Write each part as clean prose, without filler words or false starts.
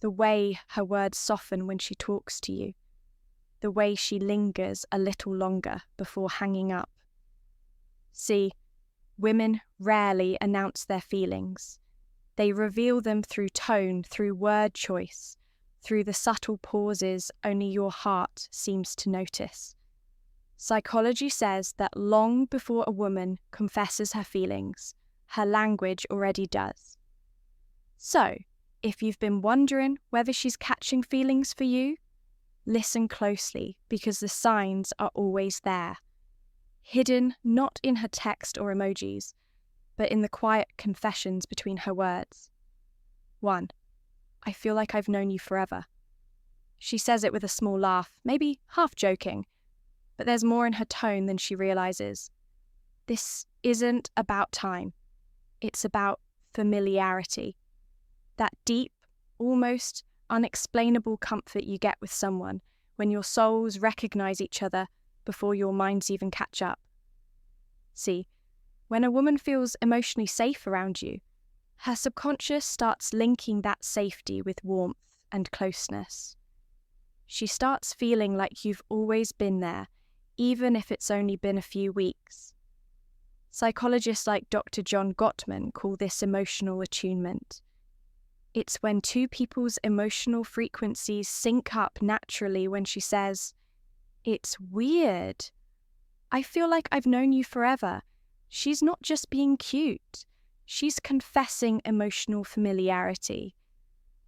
the way her words soften when she talks to you, the way she lingers a little longer before hanging up. See, women rarely announce their feelings. They reveal them through tone, through word choice, through the subtle pauses only your heart seems to notice. Psychology says that long before a woman confesses her feelings, her language already does. So, if you've been wondering whether she's catching feelings for you, listen closely because the signs are always there. Hidden not in her text or emojis, but in the quiet confessions between her words. 1. I feel like I've known you forever. She says it with a small laugh, maybe half joking, but there's more in her tone than she realizes. This isn't about time. It's about familiarity. That deep, almost unexplainable comfort you get with someone when your souls recognize each other before your minds even catch up. See, when a woman feels emotionally safe around you, her subconscious starts linking that safety with warmth and closeness. She starts feeling like you've always been there, even if it's only been a few weeks. Psychologists like Dr. John Gottman call this emotional attunement. It's when two people's emotional frequencies sync up naturally when she says, "It's weird. I feel like I've known you forever." She's not just being cute. She's confessing emotional familiarity.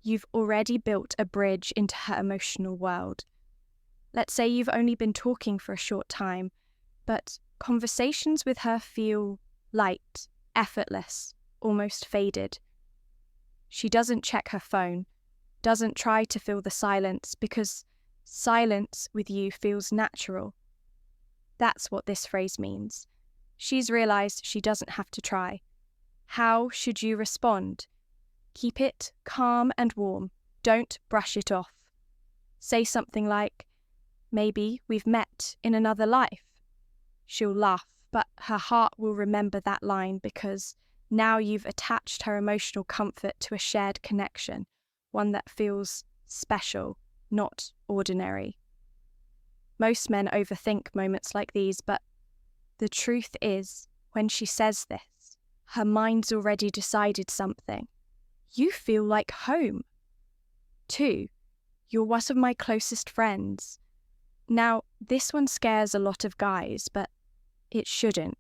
You've already built a bridge into her emotional world. Let's say you've only been talking for a short time, but conversations with her feel light, effortless, almost faded. She doesn't check her phone, doesn't try to fill the silence because silence with you feels natural. That's what this phrase means. She's realized she doesn't have to try. How should you respond? Keep it calm and warm. Don't brush it off. Say something like, "Maybe we've met in another life." She'll laugh, but her heart will remember that line because now you've attached her emotional comfort to a shared connection, one that feels special, not ordinary. Most men overthink moments like these, but the truth is, when she says this, her mind's already decided something. You feel like home. 2. You're one of my closest friends. Now, this one scares a lot of guys, but it shouldn't.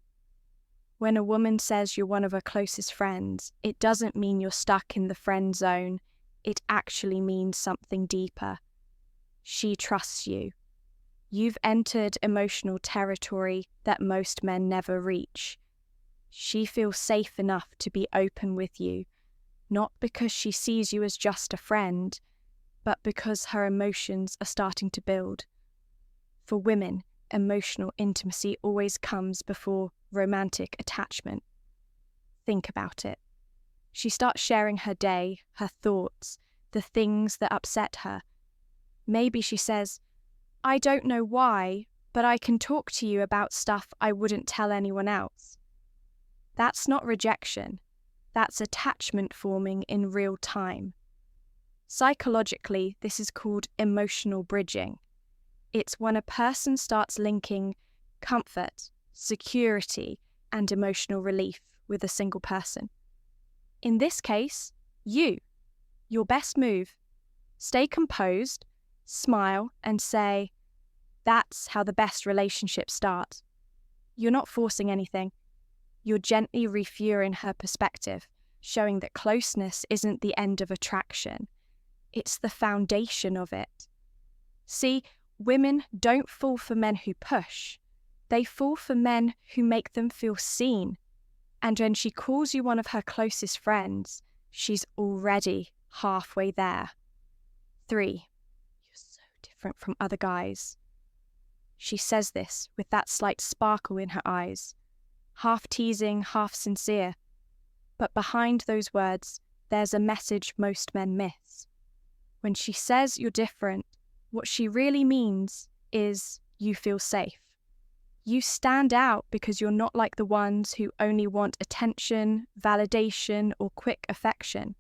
When a woman says you're one of her closest friends, it doesn't mean you're stuck in the friend zone. It actually means something deeper. She trusts you. You've entered emotional territory that most men never reach. She feels safe enough to be open with you, not because she sees you as just a friend, but because her emotions are starting to build. For women, emotional intimacy always comes before romantic attachment. Think about it. She starts sharing her day, her thoughts, the things that upset her. Maybe she says, "I don't know why, but I can talk to you about stuff I wouldn't tell anyone else." That's not rejection. That's attachment forming in real time. Psychologically, this is called emotional bridging. It's when a person starts linking comfort, security, and emotional relief with a single person. In this case, your best move. Stay composed, smile, and say, "That's how the best relationships start." You're not forcing anything. You're gently refueling her perspective, showing that closeness isn't the end of attraction. It's the foundation of it. See, women don't fall for men who push. They fall for men who make them feel seen. And when she calls you one of her closest friends, she's already halfway there. 3. You're so different from other guys. She says this with that slight sparkle in her eyes, half teasing, half sincere. But behind those words, there's a message most men miss. When she says you're different, what she really means is you feel safe. You stand out because you're not like the ones who only want attention, validation, or quick affection.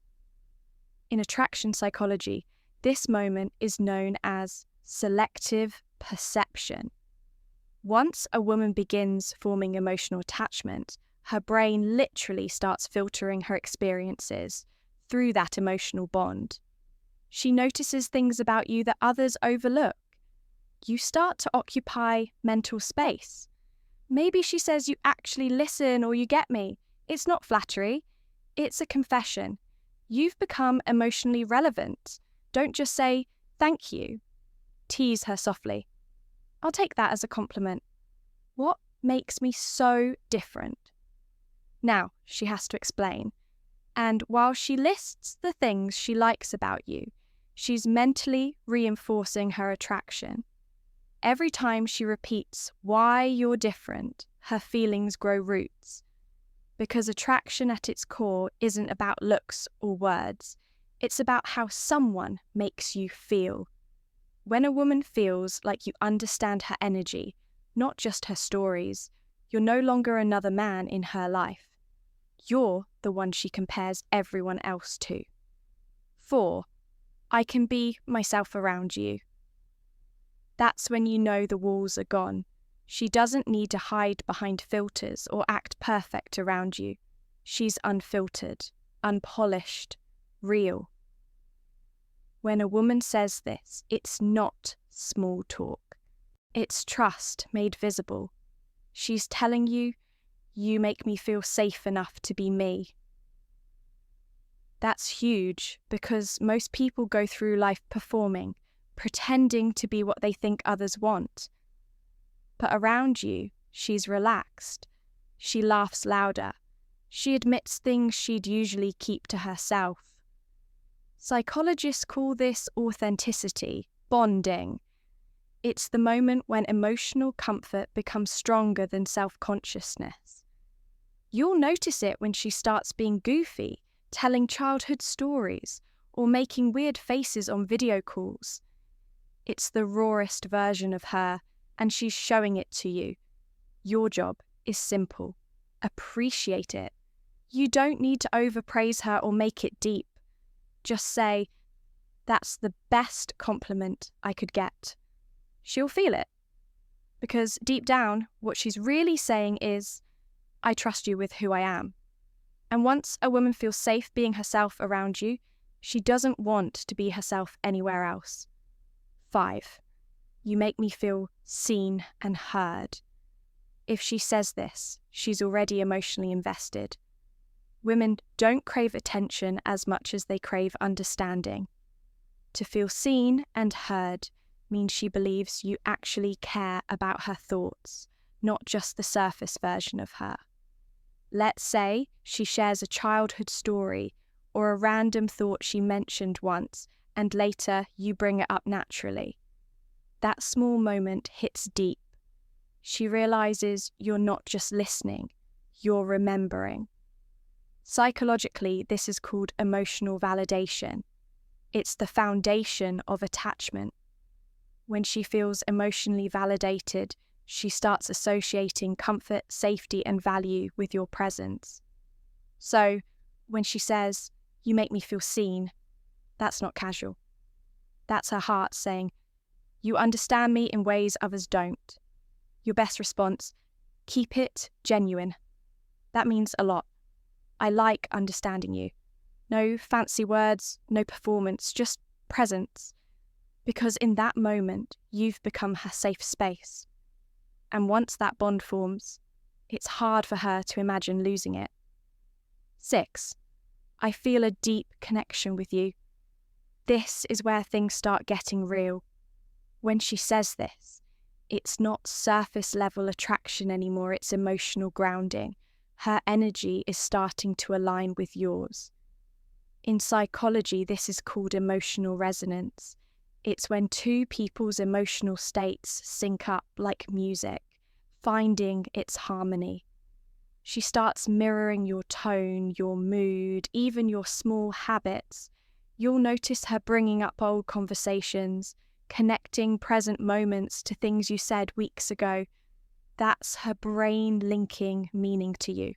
In attraction psychology, this moment is known as selective perception. Once a woman begins forming emotional attachment, her brain literally starts filtering her experiences through that emotional bond. She notices things about you that others overlook. You start to occupy mental space. Maybe she says you actually listen or you get me. It's not flattery, it's a confession. You've become emotionally relevant. Don't just say, thank you. Tease her softly. I'll take that as a compliment. What makes me so different? Now, she has to explain. And while she lists the things she likes about you, she's mentally reinforcing her attraction. Every time she repeats why you're different, her feelings grow roots. Because attraction at its core isn't about looks or words. It's about how someone makes you feel. When a woman feels like you understand her energy, not just her stories, you're no longer another man in her life. You're the one she compares everyone else to. 4. I can be myself around you. That's when you know the walls are gone. She doesn't need to hide behind filters or act perfect around you. She's unfiltered, unpolished, real. When a woman says this, it's not small talk. It's trust made visible. She's telling you, you make me feel safe enough to be me. That's huge because most people go through life performing, pretending to be what they think others want. But around you, she's relaxed. She laughs louder. She admits things she'd usually keep to herself. Psychologists call this authenticity, bonding. It's the moment when emotional comfort becomes stronger than self-consciousness. You'll notice it when she starts being goofy, telling childhood stories, or making weird faces on video calls. It's the rawest version of her, and she's showing it to you. Your job is simple. Appreciate it. You don't need to overpraise her or make it deep. Just say, that's the best compliment I could get. She'll feel it. Because deep down, what she's really saying is, I trust you with who I am. And once a woman feels safe being herself around you, she doesn't want to be herself anywhere else. 5. You make me feel seen and heard. If she says this, she's already emotionally invested. Women don't crave attention as much as they crave understanding. To feel seen and heard means she believes you actually care about her thoughts, not just the surface version of her. Let's say she shares a childhood story or a random thought she mentioned once, and later you bring it up naturally. That small moment hits deep. She realizes you're not just listening, you're remembering. Psychologically, this is called emotional validation. It's the foundation of attachment. When she feels emotionally validated, she starts associating comfort, safety, and value with your presence. So, when she says, you make me feel seen, that's not casual. That's her heart saying, you understand me in ways others don't. Your best response, keep it genuine. That means a lot. I like understanding you. No fancy words, no performance, just presence. Because in that moment, you've become her safe space. And once that bond forms, it's hard for her to imagine losing it. 6. I feel a deep connection with you. This is where things start getting real. When she says this, it's not surface level attraction anymore, it's emotional grounding. Her energy is starting to align with yours. In psychology, this is called emotional resonance. It's when two people's emotional states sync up like music, finding its harmony. She starts mirroring your tone, your mood, even your small habits. You'll notice her bringing up old conversations, connecting present moments to things you said weeks ago. That's her brain linking meaning to you.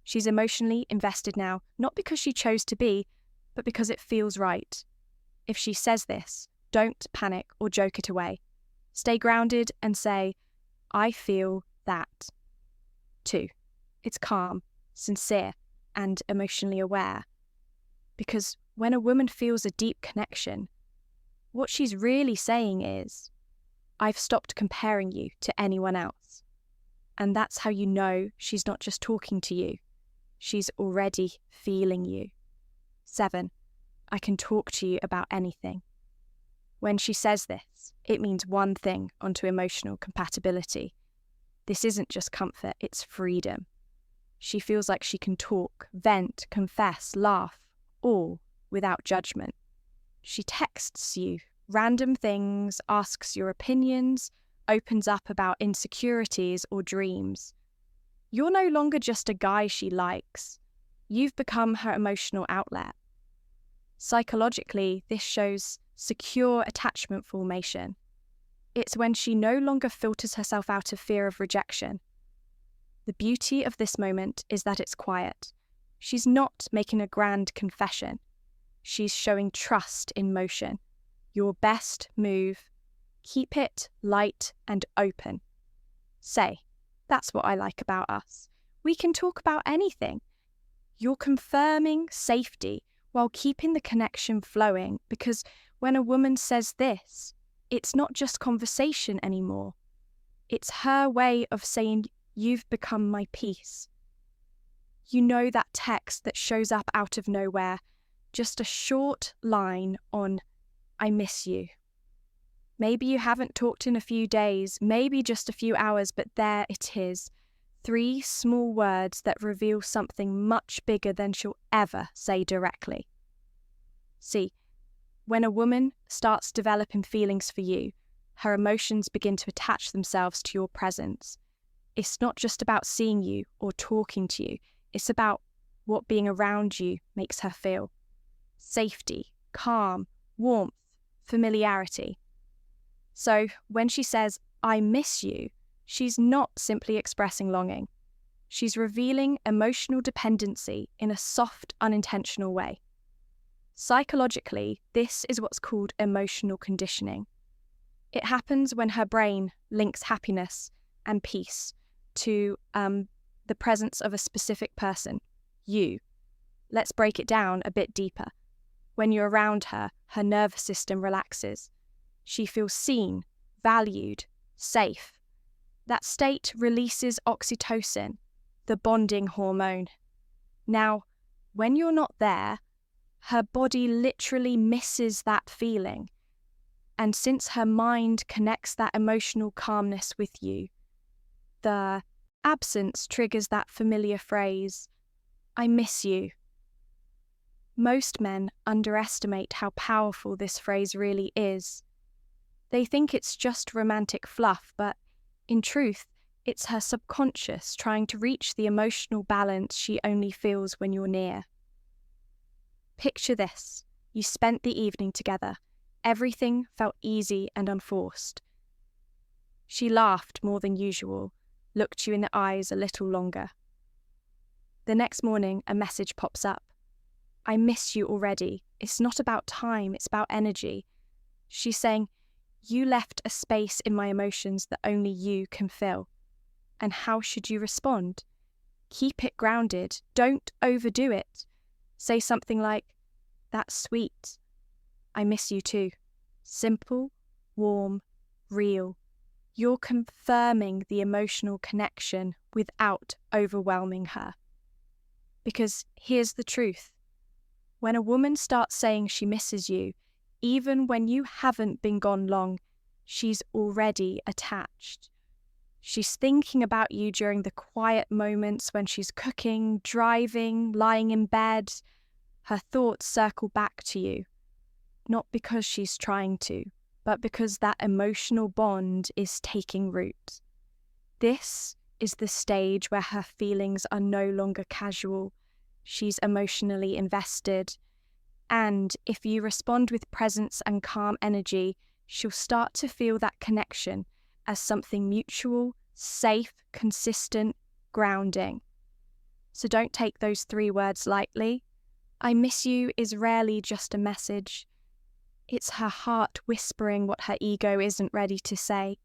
She's emotionally invested now, not because she chose to be, but because it feels right. If she says this, don't panic or joke it away. Stay grounded and say, I feel that. 2. It's calm, sincere, and emotionally aware. Because when a woman feels a deep connection, what she's really saying is, I've stopped comparing you to anyone else. And that's how you know she's not just talking to you. She's already feeling you. 7. I can talk to you about anything. When she says this, it means one thing onto emotional compatibility. This isn't just comfort, it's freedom. She feels like she can talk, vent, confess, laugh, all without judgment. She texts you random things, asks your opinions, opens up about insecurities or dreams. You're no longer just a guy she likes. You've become her emotional outlet. Psychologically, this shows secure attachment formation. It's when she no longer filters herself out of fear of rejection. The beauty of this moment is that it's quiet. She's not making a grand confession. She's showing trust in motion. Your best move. Keep it light and open. Say, that's what I like about us. We can talk about anything. You're confirming safety while keeping the connection flowing, because when a woman says this, it's not just conversation anymore. It's her way of saying, you've become my peace. You know that text that shows up out of nowhere, just a short line on, I miss you. Maybe you haven't talked in a few days, maybe just a few hours, but there it is. 3 small words that reveal something much bigger than she'll ever say directly. See, when a woman starts developing feelings for you, her emotions begin to attach themselves to your presence. It's not just about seeing you or talking to you, it's about what being around you makes her feel. Safety, calm, warmth, familiarity. So when she says, I miss you, she's not simply expressing longing. She's revealing emotional dependency in a soft, unintentional way. Psychologically, this is what's called emotional conditioning. It happens when her brain links happiness and peace to the presence of a specific person, you. Let's break it down a bit deeper. When you're around her, her nervous system relaxes. She feels seen, valued, safe. That state releases oxytocin, the bonding hormone. Now, when you're not there, her body literally misses that feeling. And since her mind connects that emotional calmness with you, the absence triggers that familiar phrase, I miss you. Most men underestimate how powerful this phrase really is. They think it's just romantic fluff, but in truth, it's her subconscious trying to reach the emotional balance she only feels when you're near. Picture this. You spent the evening together. Everything felt easy and unforced. She laughed more than usual, looked you in the eyes a little longer. The next morning, a message pops up. I miss you already. It's not about time, it's about energy. She's saying, you left a space in my emotions that only you can fill. And how should you respond? Keep it grounded. Don't overdo it. Say something like, that's sweet. I miss you too. Simple, warm, real. You're confirming the emotional connection without overwhelming her. Because here's the truth. When a woman starts saying she misses you, even when you haven't been gone long, she's already attached. She's thinking about you during the quiet moments when she's cooking, driving, lying in bed. Her thoughts circle back to you, not because she's trying to, but because that emotional bond is taking root. This is the stage where her feelings are no longer casual. She's emotionally invested. And if you respond with presence and calm energy, she'll start to feel that connection as something mutual, safe, consistent, grounding. So don't take those 3 words lightly. I miss you is rarely just a message. It's her heart whispering what her ego isn't ready to say.